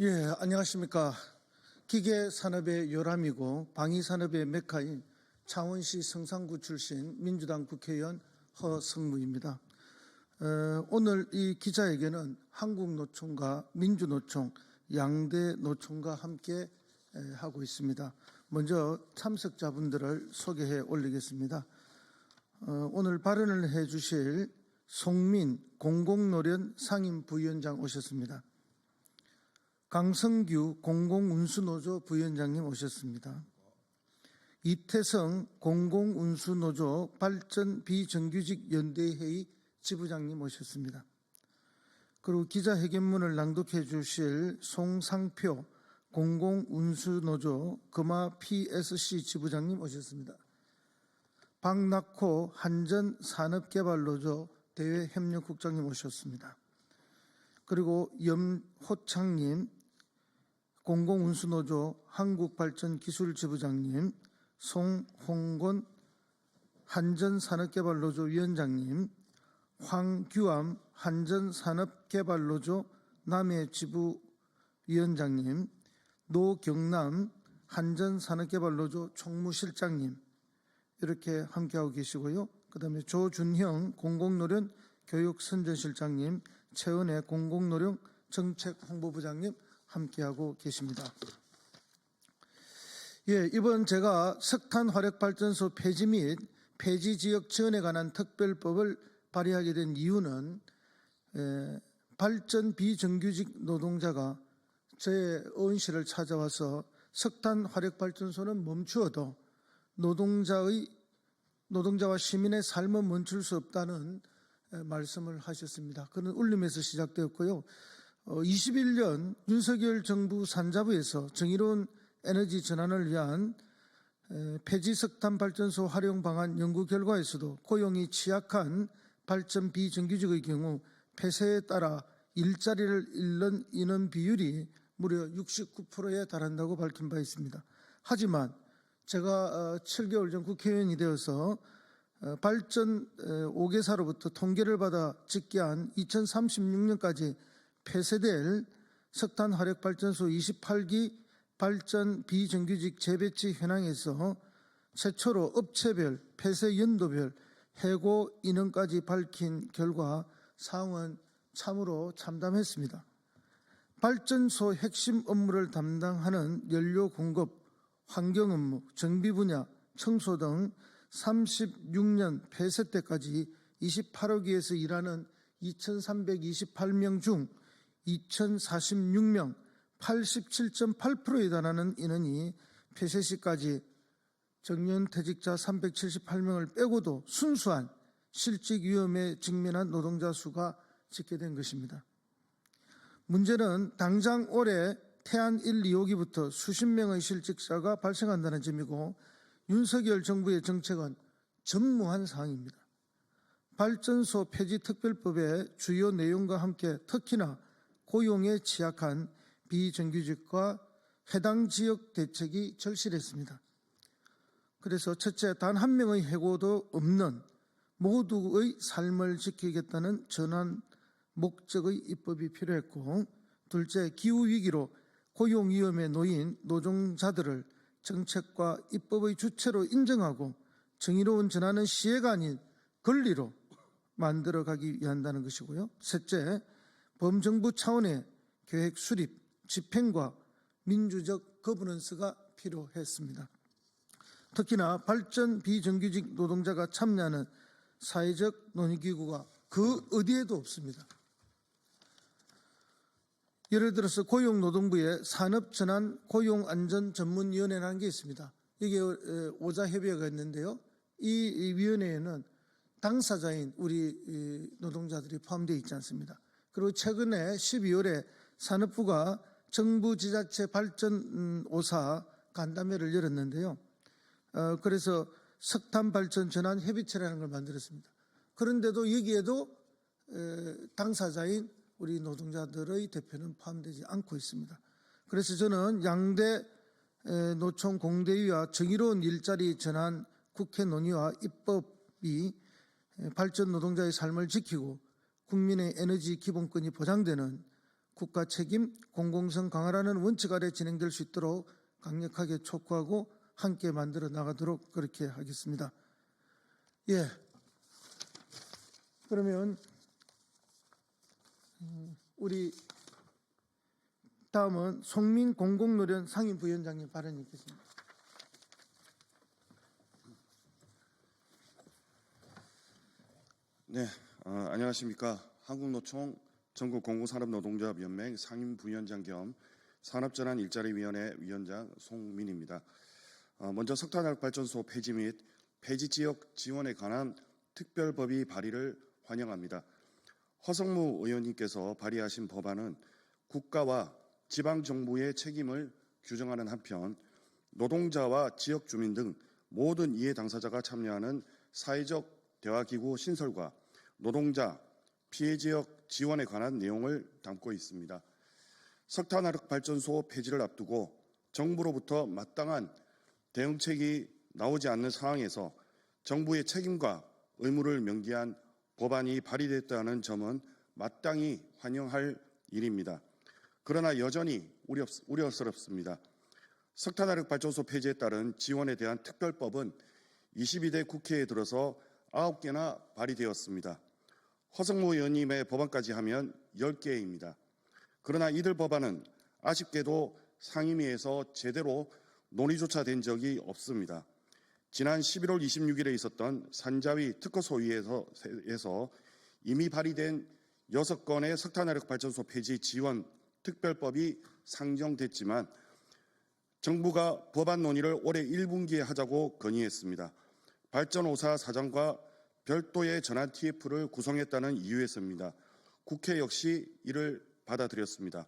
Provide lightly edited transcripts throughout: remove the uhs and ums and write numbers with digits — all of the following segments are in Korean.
예, 안녕하십니까. 기계산업의 요람이고 방위산업의 메카인 창원시 성산구 출신 민주당 국회의원 허성무입니다. 오늘 이 기자회견은 한국노총과 민주노총, 양대 노총과 함께 하고 있습니다. 먼저 참석자분들을 소개해 올리겠습니다. 오늘 발언을 해 주실 송민 공공노련 상임부위원장 오셨습니다. 강성규 공공운수노조 부위원장님 오셨습니다. 이태성 공공운수노조 발전 비정규직 연대회의 지부장님 오셨습니다. 그리고 기자회견문을 낭독해 주실 송상표 공공운수노조 금화 PSC 지부장님 오셨습니다. 박낙호 한전산업개발노조 대외협력국장님 오셨습니다. 그리고 염호창님 공공운수노조 한국발전기술지부장님, 송홍곤 한전산업개발노조 위원장님, 황규암 한전산업개발노조 남해지부위원장님, 노경남 한전산업개발노조 총무실장님 이렇게 함께하고 계시고요. 그 다음에 조준형 공공노련 교육선전실장님, 최은혜 공공노령 정책홍보부장님 함께하고 계십니다. 예, 이번 제가 석탄화력발전소 폐지 및 폐지 지역 지원에 관한 특별법을 발의하게 된 이유는 발전 비정규직 노동자가 제 의원실을 찾아와서 석탄화력발전소는 멈추어도 노동자와 시민의 삶은 멈출 수 없다는 말씀을 하셨습니다. 그는 울림에서 시작되었고요. 21년 윤석열 정부 산자부에서 정의로운 에너지 전환을 위한 폐지 석탄 발전소 활용 방안 연구 결과에서도 고용이 취약한 발전 비정규직의 경우 폐쇄에 따라 일자리를 잃는 인원 비율이 무려 69%에 달한다고 밝힌 바 있습니다. 하지만 제가 7개월 전 국회의원이 되어서 발전 5개사로부터 통계를 받아 집계한 2036년까지 폐쇄될 석탄화력발전소 28기 발전 비정규직 재배치 현황에서 최초로 업체별, 폐쇄 연도별, 해고 인원까지 밝힌 결과 사항은 참으로 참담했습니다. 발전소 핵심 업무를 담당하는 연료 공급, 환경 업무, 정비 분야, 청소 등 36년 폐쇄 때까지 28호기에서 일하는 2,328명 중 2,046명 87.8%에 달하는 인원이 폐쇄 시까지 정년퇴직자 378명을 빼고도 순수한 실직 위험에 직면한 노동자 수가 집계된 것입니다. 문제는 당장 올해 태안 1, 2호기부터 수십 명의 실직자가 발생한다는 점이고 윤석열 정부의 정책은 전무한 사항입니다. 발전소 폐지 특별법의 주요 내용과 함께 특히나 고용에 취약한 비정규직과 해당 지역 대책이 절실했습니다. 그래서 첫째, 단 한 명의 해고도 없는 모두의 삶을 지키겠다는 전환 목적의 입법이 필요했고, 둘째, 기후위기로 고용위험에 놓인 노동자들을 정책과 입법의 주체로 인정하고 정의로운 전환은 시혜가 아닌 권리로 만들어가기 위한다는 것이고요. 셋째, 범정부 차원의 계획 수립, 집행과 민주적 거버넌스가 필요했습니다. 특히나 발전 비정규직 노동자가 참여하는 사회적 논의기구가 그 어디에도 없습니다. 예를 들어서 고용노동부의 산업전환 고용안전전문위원회라는 게 있습니다. 이게 오자협의회가 있는데요. 이 위원회에는 당사자인 우리 노동자들이 포함되어 있지 않습니다. 그리고 최근에 12월에 산업부가 정부 지자체 발전 5사 간담회를 열었는데요. 그래서 석탄 발전 전환 협의체라는 걸 만들었습니다. 그런데도 여기에도 당사자인 우리 노동자들의 대표는 포함되지 않고 있습니다. 그래서 저는 양대 노총 공대위와 정의로운 일자리 전환 국회 논의와 입법이 발전 노동자의 삶을 지키고 국민의 에너지 기본권이 보장되는 국가 책임, 공공성 강화라는 원칙 아래 진행될 수 있도록 강력하게 촉구하고 함께 만들어 나가도록 그렇게 하겠습니다. 예. 그러면 우리 다음은 송민 공공노련 상임부위원장님 발언이 있겠습니다. 네, 안녕하십니까. 한국노총 전국공공산업노동조합연맹 상임부위원장 겸 산업전환 일자리위원회 위원장 송민입니다. 먼저 석탄화력발전소 폐지 및 폐지지역 지원에 관한 특별법의 발의를 환영합니다. 허성무 의원님께서 발의하신 법안은 국가와 지방정부의 책임을 규정하는 한편 노동자와 지역주민 등 모든 이해 당사자가 참여하는 사회적 대화기구 신설과 노동자, 피해지역 지원에 관한 내용을 담고 있습니다. 석탄화력발전소 폐지를 앞두고 정부로부터 마땅한 대응책이 나오지 않는 상황에서 정부의 책임과 의무를 명기한 법안이 발의됐다는 점은 마땅히 환영할 일입니다. 그러나 여전히 우려스럽습니다. 석탄화력발전소 폐지에 따른 지원에 대한 특별법은 22대 국회에 들어서 9개나 발의되었습니다. 허성무 의원님의 법안까지 하면 10개입니다. 그러나 이들 법안은 아쉽게도 상임위에서 제대로 논의조차 된 적이 없습니다. 지난 11월 26일에 있었던 산자위 특허소위에서 이미 발의된 6건의 석탄화력발전소 폐지 지원 특별법이 상정됐지만 정부가 법안 논의를 올해 1분기에 하자고 건의했습니다. 발전5사 사장과 별도의 전환 TF를 구성했다는 이유에서입니다. 국회 역시 이를 받아들였습니다.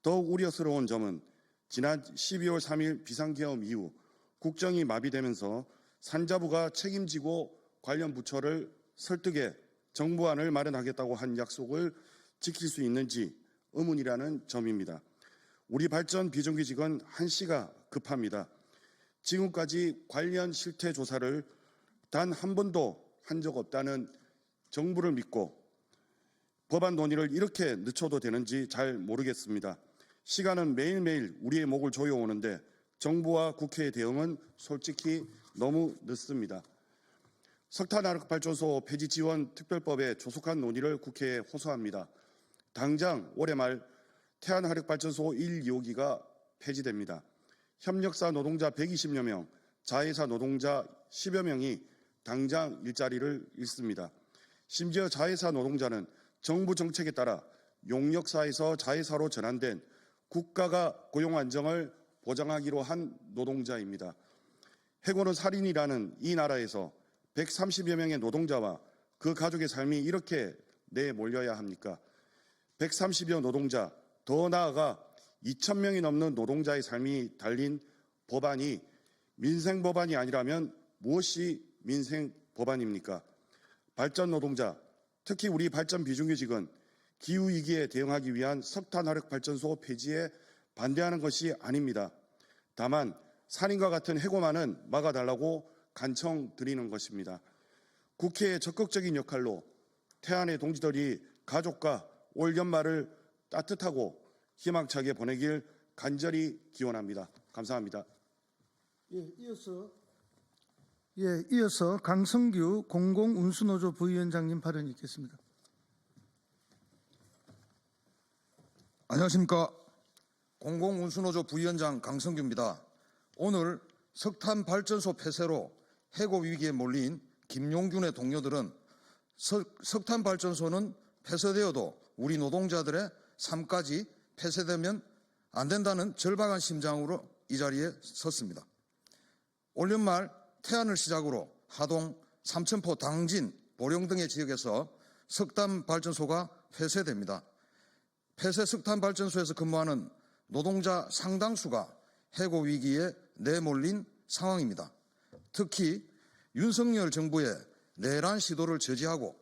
더욱 우려스러운 점은 지난 12월 3일 비상계엄 이후 국정이 마비되면서 산자부가 책임지고 관련 부처를 설득해 정부안을 마련하겠다고 한 약속을 지킬 수 있는지 의문이라는 점입니다. 우리 발전 비정규직은 한시가 급합니다. 지금까지 관련 실태 조사를 단 한 번도 한 적 없다는 정부를 믿고 법안 논의를 이렇게 늦춰도 되는지 잘 모르겠습니다. 시간은 매일매일 우리의 목을 조여오는데 정부와 국회의 대응은 솔직히 너무 늦습니다. 석탄화력발전소 폐지 지원 특별법의 조속한 논의를 국회에 호소합니다. 당장 올해 말 태안화력발전소 1, 2호기가 폐지됩니다. 협력사 노동자 120여 명, 자회사 노동자 10여 명이 당장 일자리를 잃습니다. 심지어 자회사 노동자는 정부 정책에 따라 용역사에서 자회사로 전환된 국가가 고용 안정을 보장하기로 한 노동자입니다. 해고는 살인이라는 이 나라에서 130여 명의 노동자와 그 가족의 삶이 이렇게 내몰려야 합니까? 130여 노동자, 더 나아가 2,000명이 넘는 노동자의 삶이 달린 법안이 민생 법안이 아니라면 무엇이 민생 법안입니까? 발전 노동자, 특히 우리 발전 비정규직은 기후위기에 대응하기 위한 석탄화력발전소 폐지에 반대하는 것이 아닙니다. 다만 살인과 같은 해고만은 막아달라고 간청드리는 것입니다. 국회의 적극적인 역할로 태안의 동지들이 가족과 올 연말을 따뜻하고 희망차게 보내길 간절히 기원합니다. 감사합니다. 이어서 강성규 공공운수노조 부위원장님 발언이 있겠습니다. 안녕하십니까. 공공운수노조 부위원장 강성규입니다. 오늘 석탄발전소 폐쇄로 해고 위기에 몰린 김용균의 동료들은 석탄발전소는 폐쇄되어도 우리 노동자들의 삶까지 폐쇄되면 안 된다는 절박한 심정으로 이 자리에 섰습니다. 올 연말 태안을 시작으로 하동, 삼천포, 당진, 보령 등의 지역에서 석탄발전소가 폐쇄됩니다. 폐쇄 석탄발전소에서 근무하는 노동자 상당수가 해고 위기에 내몰린 상황입니다. 특히 윤석열 정부의 내란 시도를 저지하고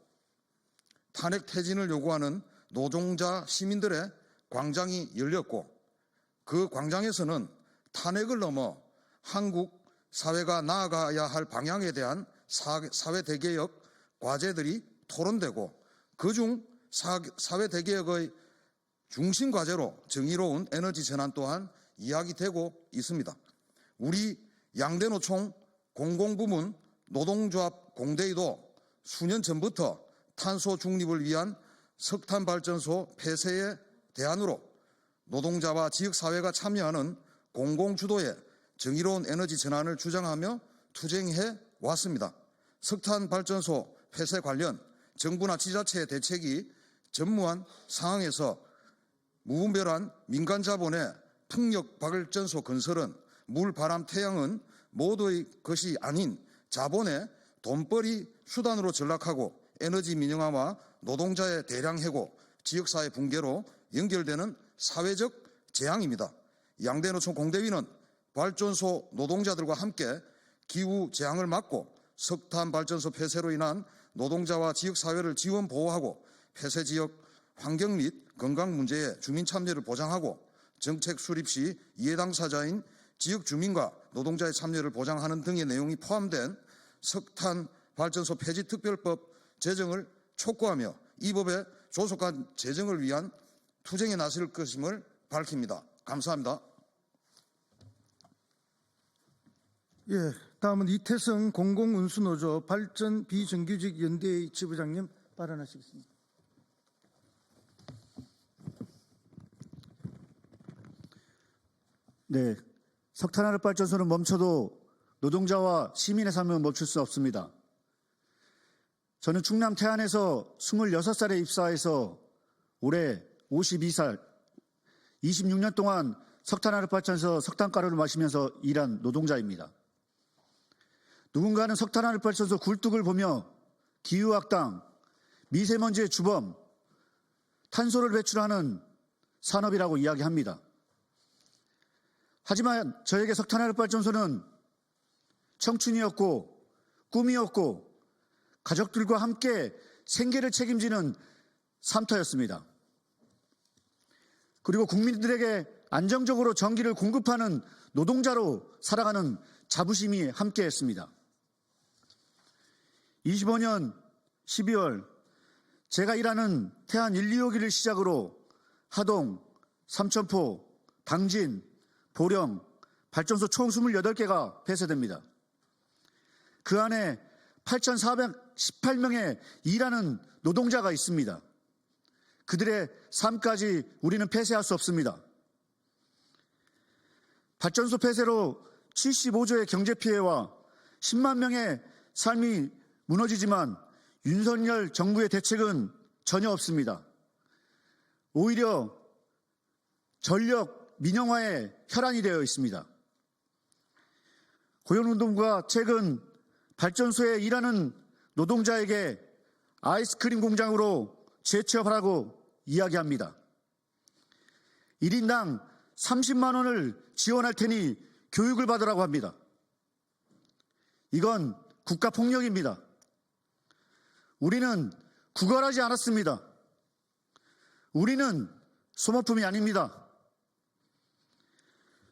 탄핵 퇴진을 요구하는 노동자 시민들의 광장이 열렸고 그 광장에서는 탄핵을 넘어 한국 사회가 나아가야 할 방향에 대한 사회 대개혁 과제들이 토론되고 그중 사회 대개혁의 중심 과제로 정의로운 에너지 전환 또한 이야기되고 있습니다. 우리 양대노총 공공부문 노동조합 공대위도 수년 전부터 탄소 중립을 위한 석탄발전소 폐쇄의 대안으로 노동자와 지역사회가 참여하는 공공주도의 정의로운 에너지 전환을 주장하며 투쟁해 왔습니다. 석탄발전소 폐쇄 관련 정부나 지자체의 대책이 전무한 상황에서 무분별한 민간 자본의 풍력발전소 건설은 물, 바람, 태양은 모두의 것이 아닌 자본의 돈벌이 수단으로 전락하고 에너지 민영화와 노동자의 대량 해고, 지역사회 붕괴로 연결되는 사회적 재앙입니다. 양대노총 공대위는 발전소 노동자들과 함께 기후 재앙을 막고 석탄 발전소 폐쇄로 인한 노동자와 지역사회를 지원 보호하고 폐쇄 지역 환경 및 건강 문제에 주민 참여를 보장하고 정책 수립 시 이해 당사자인 지역 주민과 노동자의 참여를 보장하는 등의 내용이 포함된 석탄 발전소 폐지 특별법 제정을 촉구하며 이 법의 조속한 제정을 위한 투쟁에 나설 것임을 밝힙니다. 감사합니다. 예, 다음은 이태성 공공운수노조 발전 비정규직 연대회 지부장님 발언하시겠습니다. 네, 석탄화력발전소는 멈춰도 노동자와 시민의 삶은 멈출 수 없습니다. 저는 충남 태안에서 26살에 입사해서 올해 52살, 26년 동안 석탄화력발전소 석탄가루를 마시면서 일한 노동자입니다. 누군가는 석탄화력발전소 굴뚝을 보며 기후악당, 미세먼지의 주범, 탄소를 배출하는 산업이라고 이야기합니다. 하지만 저에게 석탄화력발전소는 청춘이었고 꿈이었고 가족들과 함께 생계를 책임지는 삶터였습니다. 그리고 국민들에게 안정적으로 전기를 공급하는 노동자로 살아가는 자부심이 함께했습니다. 25년 12월 제가 일하는 태안 1, 2호기를 시작으로 하동, 삼천포, 당진, 보령, 발전소 총 28개가 폐쇄됩니다. 그 안에 8,418명의 일하는 노동자가 있습니다. 그들의 삶까지 우리는 폐쇄할 수 없습니다. 발전소 폐쇄로 75조의 경제피해와 10만 명의 삶이 무너지지만 윤석열 정부의 대책은 전혀 없습니다. 오히려 전력 민영화에 혈안이 되어 있습니다. 고용노동부가 최근 발전소에 일하는 노동자에게 아이스크림 공장으로 재취업하라고 이야기합니다. 1인당 30만 원을 지원할 테니 교육을 받으라고 합니다. 이건 국가폭력입니다. 우리는 구걸하지 않았습니다. 우리는 소모품이 아닙니다.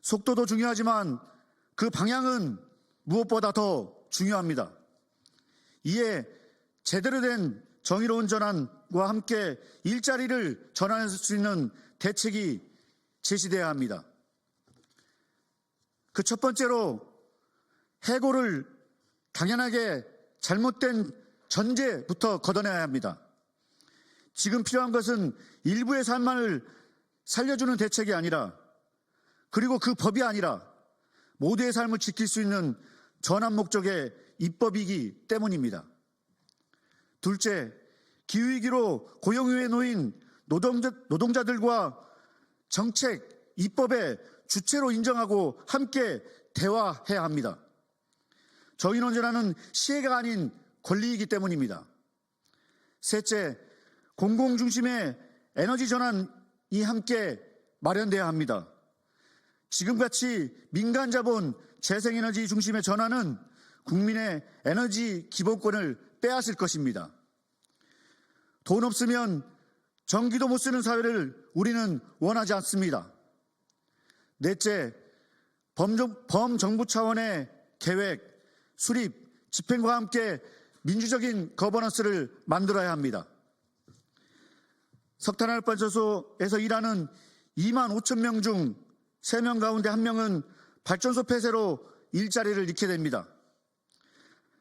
속도도 중요하지만 그 방향은 무엇보다 더 중요합니다. 이에 제대로 된 정의로운 전환과 함께 일자리를 전환할 수 있는 대책이 제시되어야 합니다. 그 첫 번째로 해고를 당연하게 잘못된 전제부터 걷어내야 합니다. 지금 필요한 것은 일부의 삶을 살려주는 대책이 아니라 그리고 그 법이 아니라 모두의 삶을 지킬 수 있는 전환 목적의 입법이기 때문입니다. 둘째, 기후위기로 고용위기에 놓인 노동자들과 정책, 입법의 주체로 인정하고 함께 대화해야 합니다. 정의로운 전환은 시혜가 아닌 권리이기 때문입니다. 셋째, 공공중심의 에너지 전환이 함께 마련돼야 합니다. 지금같이 민간자본 재생에너지 중심의 전환은 국민의 에너지 기본권을 빼앗을 것입니다. 돈 없으면 전기도 못 쓰는 사회를 우리는 원하지 않습니다. 넷째, 범정부 차원의 계획, 수립, 집행과 함께 민주적인 거버넌스를 만들어야 합니다. 석탄화력발전소에서 일하는 2만 5천 명 중 3명 가운데 1명은 발전소 폐쇄로 일자리를 잃게 됩니다.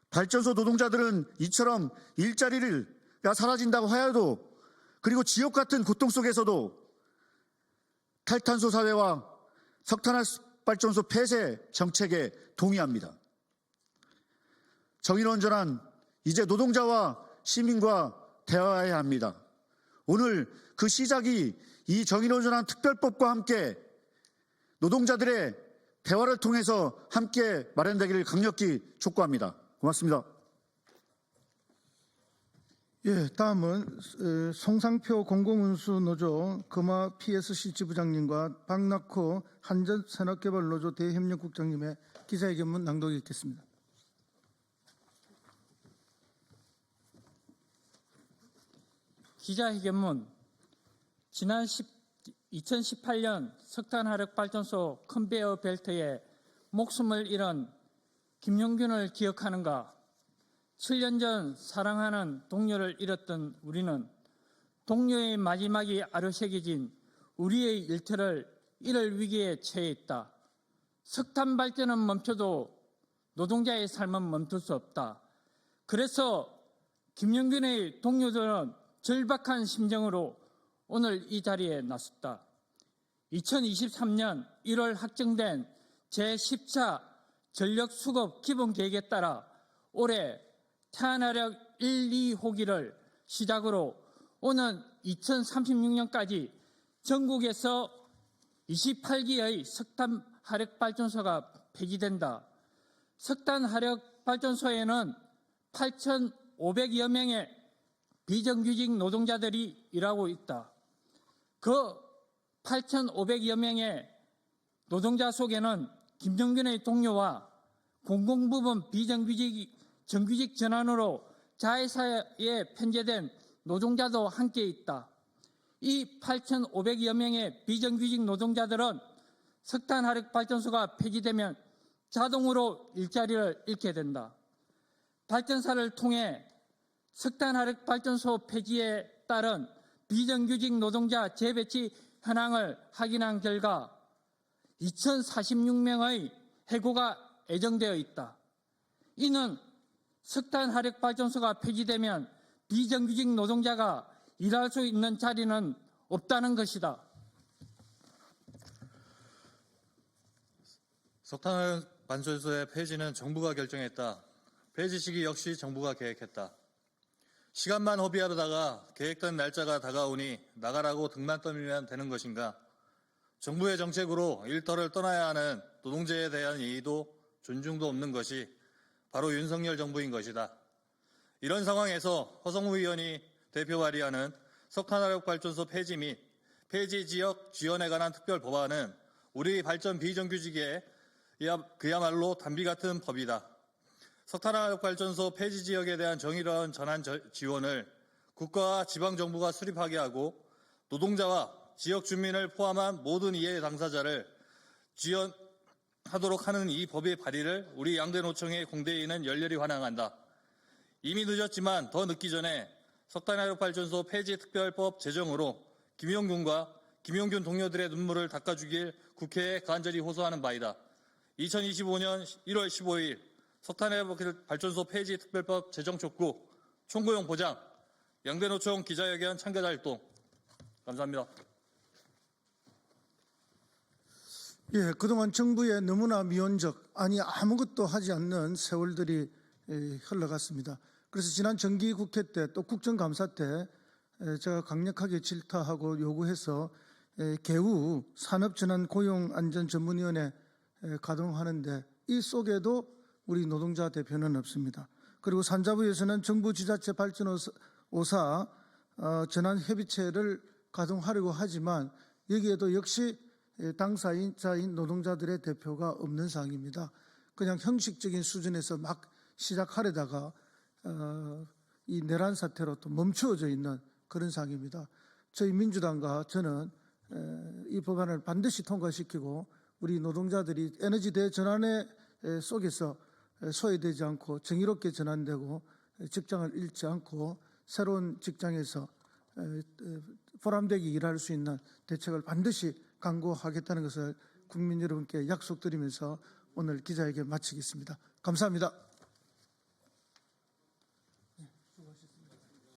발전소 노동자들은 이처럼 일자리가 사라진다고 하여도, 그리고 지옥 같은 고통 속에서도 탈탄소 사회와 석탄화발전소 폐쇄 정책에 동의합니다. 정의로운 전환, 이제 노동자와 시민과 대화해야 합니다. 오늘 그 시작이 이 정의로운 전환 특별법과 함께 노동자들의 대화를 통해서 함께 마련되기를 강력히 촉구합니다. 고맙습니다. 예, 다음은 송상표 공공운수노조 금화 PSC 지부장님과 박낙호 한전산업개발노조 대협력국장님의 기자회견문 낭독이 있겠습니다. 기자회견문. 지난 2018년 석탄화력발전소 컨베이어 벨트에 목숨을 잃은 김용균을 기억하는가? 7년 전 사랑하는 동료를 잃었던 우리는 동료의 마지막이 아로새겨진 우리의 일터를 잃을 위기에 처해 있다. 석탄 발전은 멈춰도 노동자의 삶은 멈출 수 없다. 그래서 김용균의 동료들은 절박한 심정으로 오늘 이 자리에 나섰다. 2023년 1월 확정된 제10차 전력수급 기본계획에 따라 올해 태안화력 1, 2호기를 시작으로 오는 2036년까지 전국에서 28기의 석탄화력발전소가 폐지된다. 석탄화력발전소에는 8,500여 명의 비정규직 노동자들이 일하고 있다. 그 8,500여 명의 노동자 속에는 김정균의 동료와 공공부문 정규직 전환으로 자회사에 편제된 노동자도 함께 있다. 이 8,500여 명의 비정규직 노동자들은 석탄화력발전소가 폐지되면 자동으로 일자리를 잃게 된다. 발전사를 통해 석탄화력발전소 폐지에 따른 비정규직 노동자 재배치 현황을 확인한 결과 2,046명의 해고가 예정되어 있다. 이는 석탄화력발전소가 폐지되면 비정규직 노동자가 일할 수 있는 자리는 없다는 것이다. 석탄화력발전소의 폐지는 정부가 결정했다. 폐지 시기 역시 정부가 계획했다. 시간만 허비하려다가 계획된 날짜가 다가오니 나가라고 등만 떠밀면 되는 것인가? 정부의 정책으로 일터를 떠나야 하는 노동자에 대한 예의도 존중도 없는 것이 바로 윤석열 정부인 것이다. 이런 상황에서 허성무 의원이 대표 발의하는 석탄화력발전소 폐지 및 폐지 지역 지원에 관한 특별 법안은 우리 발전 비정규직에 그야말로 단비 같은 법이다. 석탄화력발전소 폐지 지역에 대한 정의로운 전환 지원을 국가와 지방정부가 수립하게 하고 노동자와 지역 주민을 포함한 모든 이해 당사자를 지원하도록 하는 이 법의 발의를 우리 양대 노총의 공대위는 열렬히 환영한다. 이미 늦었지만 더 늦기 전에 석탄화력발전소 폐지 특별법 제정으로 김용균 동료들의 눈물을 닦아주길 국회에 간절히 호소하는 바이다. 2025년 1월 15일 석탄화력발전소 폐지 특별법 제정 촉구, 총고용 보장, 양대노총 기자회견 참가자 활동. 감사합니다. 예, 그동안 정부의 너무나 미온적, 아니 아무것도 하지 않는 세월들이 흘러갔습니다. 그래서 지난 정기국회 때 또 국정감사 때 제가 강력하게 질타하고 요구해서 개우 산업전환고용안전전문위원회 가동하는데 이 속에도 우리 노동자 대표는 없습니다. 그리고 산자부에서는 정부 지자체 발전오사 전환협의체를 가동하려고 하지만 여기에도 역시 당사자인 노동자들의 대표가 없는 상황입니다. 그냥 형식적인 수준에서 막 시작하려다가 이 내란 사태로 또 멈추어져 있는 그런 상황입니다. 저희 민주당과 저는 이 법안을 반드시 통과시키고 우리 노동자들이 에너지 대전환의 속에서 소외되지 않고 정의롭게 전환되고 직장을 잃지 않고 새로운 직장에서 보람되게 일할 수 있는 대책을 반드시 강구하겠다는 것을 국민 여러분께 약속드리면서 오늘 기자회견 마치겠습니다. 감사합니다.